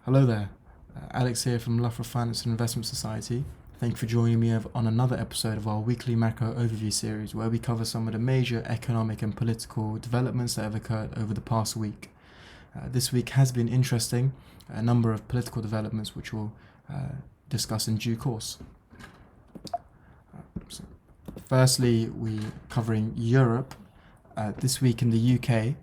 Hello there, Alex here from Loughborough Finance and Investment Society. Thank you for joining me on another episode of our weekly macro overview series where we cover some of the major economic and political developments that have occurred over the past week. This week has been interesting, a number of political developments which we'll discuss in due course. Firstly, we're covering Europe. This week in the UK,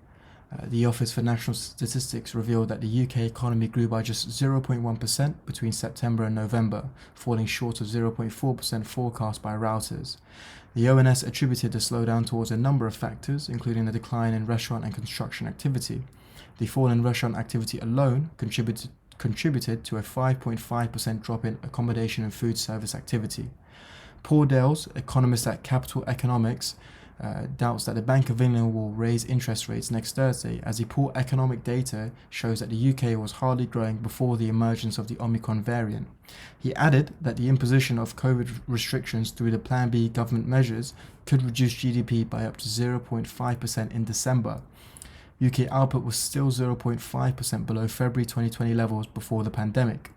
the Office for National Statistics revealed that the UK economy grew by just 0.1% between September and November, falling short of 0.4% forecast by Reuters. The ONS attributed the slowdown towards a number of factors, including the decline in restaurant and construction activity. The fall in restaurant activity alone contributed to a 5.5% drop in accommodation and food service activity. Paul Dales, economist at Capital Economics, doubts that the Bank of England will raise interest rates next Thursday, as the poor economic data shows that the UK was hardly growing before the emergence of the Omicron variant. He added that the imposition of COVID restrictions through the Plan B government measures could reduce GDP by up to 0.5% in December. UK output was still 0.5% below February 2020 levels before the pandemic.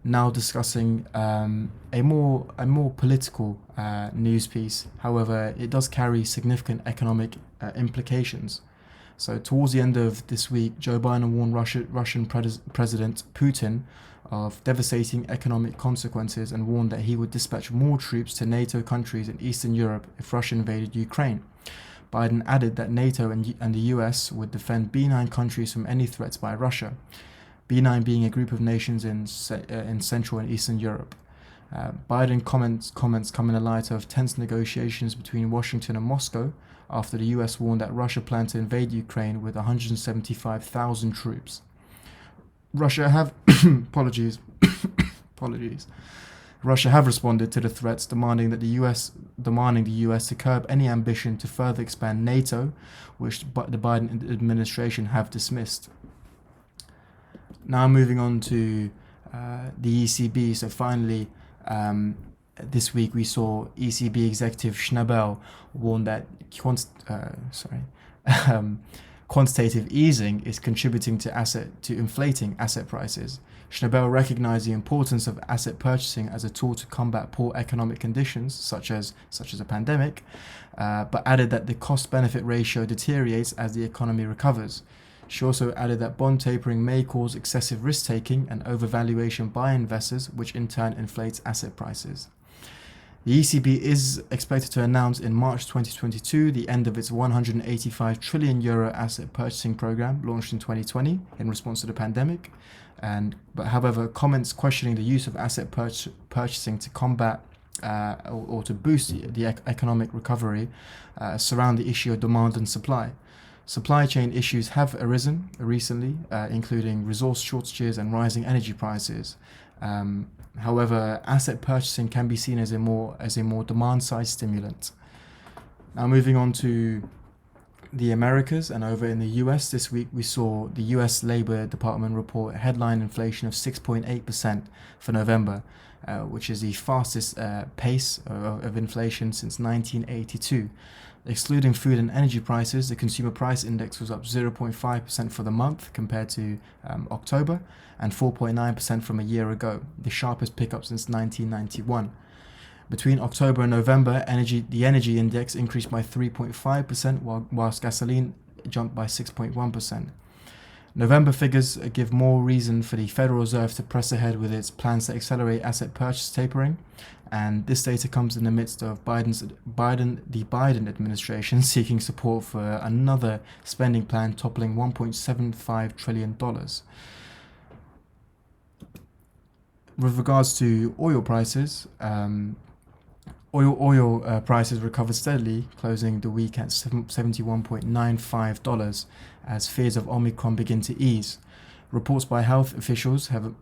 Now discussing a more political news piece. However, it does carry significant economic implications. So towards the end of this week, Joe Biden warned Russian President Putin of devastating economic consequences and warned that he would dispatch more troops to NATO countries in Eastern Europe if Russia invaded Ukraine. Biden added that NATO and the US would defend benign countries from any threats by Russia. B9 being a group of nations in Central and Eastern Europe. Biden comments come in the light of tense negotiations between Washington and Moscow after the US warned that Russia planned to invade Ukraine with 175,000 troops. Russia have apologies. Russia have responded to the threats, demanding the US to curb any ambition to further expand NATO, which the Biden administration have dismissed. Now moving on to the ECB. So finally, this week we saw ECB executive Schnabel warn that quantitative easing is contributing to inflating asset prices. Schnabel recognized the importance of asset purchasing as a tool to combat poor economic conditions, such as a pandemic, but added that the cost-benefit ratio deteriorates as the economy recovers. She also added that bond tapering may cause excessive risk-taking and overvaluation by investors, which in turn inflates asset prices. The ECB is expected to announce in March 2022 the end of its €185 trillion asset purchasing program launched in 2020 in response to the pandemic. However, comments questioning the use of asset purchasing to combat or to boost the economic recovery surround the issue of demand and supply. Supply chain issues have arisen recently, including resource shortages and rising energy prices. However, asset purchasing can be seen as a more demand-side stimulant. Now moving on to the Americas, and over in the US this week we saw the US Labor Department report headline inflation of 6.8% for November, which is the fastest pace of inflation since 1982. Excluding food and energy prices, the consumer price index was up 0.5% for the month compared to October, and 4.9% from a year ago, the sharpest pickup since 1991. Between October and November, the energy index increased by 3.5%, whilst gasoline jumped by 6.1%. November figures give more reason for the Federal Reserve to press ahead with its plans to accelerate asset purchase tapering, and this data comes in the midst of the Biden administration seeking support for another spending plan toppling $1.75 trillion. With regards to oil prices, oil prices recovered steadily, closing the week at $71.95 as fears of Omicron begin to ease. Reports by health officials have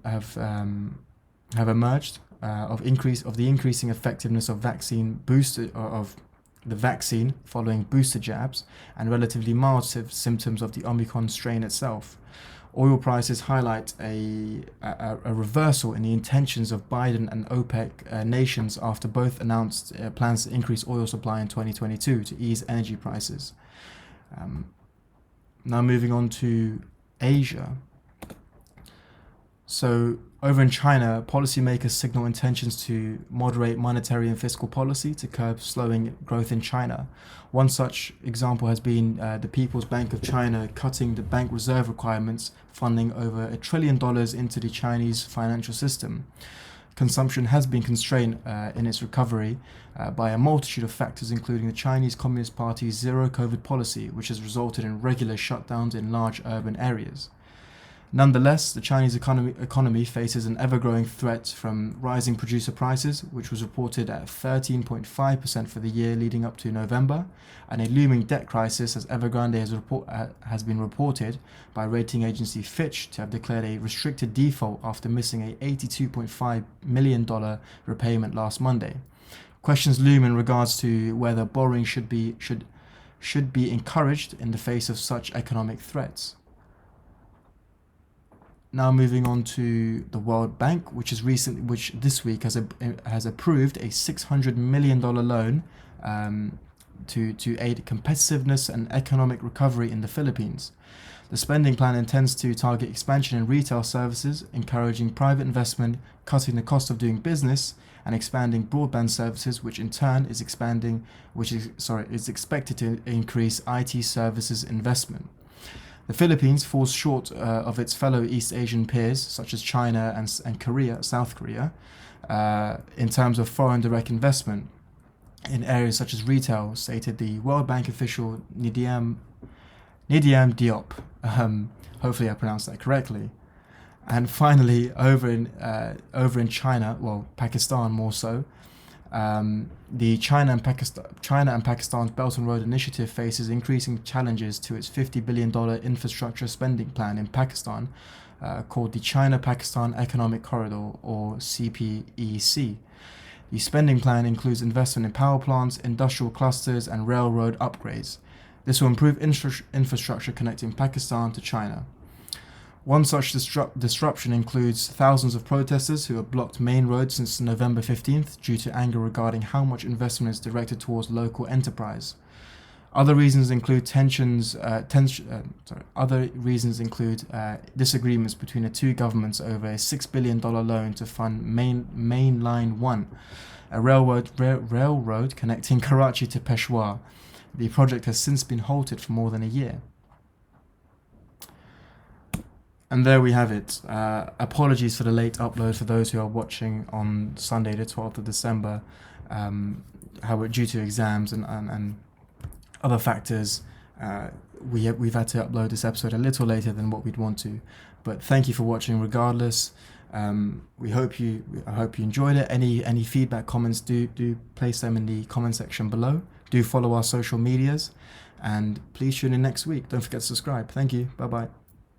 emerged of the increasing effectiveness of the vaccine following booster jabs and relatively mild symptoms of the Omicron strain itself. Oil prices highlight a reversal in the intentions of Biden and OPEC nations after both announced plans to increase oil supply in 2022 to ease energy prices. Now moving on to Asia. So, over in China, policymakers signal intentions to moderate monetary and fiscal policy to curb slowing growth in China. One such example has been the People's Bank of China cutting the bank reserve requirements, funding over $1 trillion into the Chinese financial system. Consumption has been constrained in its recovery by a multitude of factors, including the Chinese Communist Party's zero COVID policy, which has resulted in regular shutdowns in large urban areas. Nonetheless, the Chinese economy faces an ever-growing threat from rising producer prices, which was reported at 13.5% for the year leading up to November, and a looming debt crisis, as Evergrande has been reported by rating agency Fitch to have declared a restricted default after missing a $82.5 million repayment last Monday. Questions loom in regards to whether borrowing should be encouraged in the face of such economic threats. Now moving on to the World Bank, which this week has approved a $600 million loan to aid competitiveness and economic recovery in the Philippines. The spending plan intends to target expansion in retail services, encouraging private investment, cutting the cost of doing business, and expanding broadband services, which in turn is expected to increase IT services investment. The Philippines falls short of its fellow East Asian peers, such as China and South Korea, in terms of foreign direct investment in areas such as retail, stated the World Bank official Nidiam Diop. Hopefully I pronounced that correctly. And finally, over in China, well, Pakistan more so, the China and Pakistan's Belt and Road Initiative faces increasing challenges to its $50 billion infrastructure spending plan in Pakistan, called the China-Pakistan Economic Corridor, or CPEC. The spending plan includes investment in power plants, industrial clusters, and railroad upgrades. This will improve infrastructure connecting Pakistan to China. One such disruption includes thousands of protesters who have blocked main roads since November 15th due to anger regarding how much investment is directed towards local enterprise. Other reasons include disagreements between the two governments over a $6 billion loan to fund Main Line 1, a railroad connecting Karachi to Peshawar. The project has since been halted for more than a year. And there we have it. Apologies for the late upload for those who are watching on Sunday, the 12th of December. Due to exams and other factors, we've had to upload this episode a little later than what we'd want to. But thank you for watching regardless. I hope you enjoyed it. Any feedback, comments, do place them in the comment section below. Do follow our social medias. And please tune in next week. Don't forget to subscribe. Thank you. Bye-bye.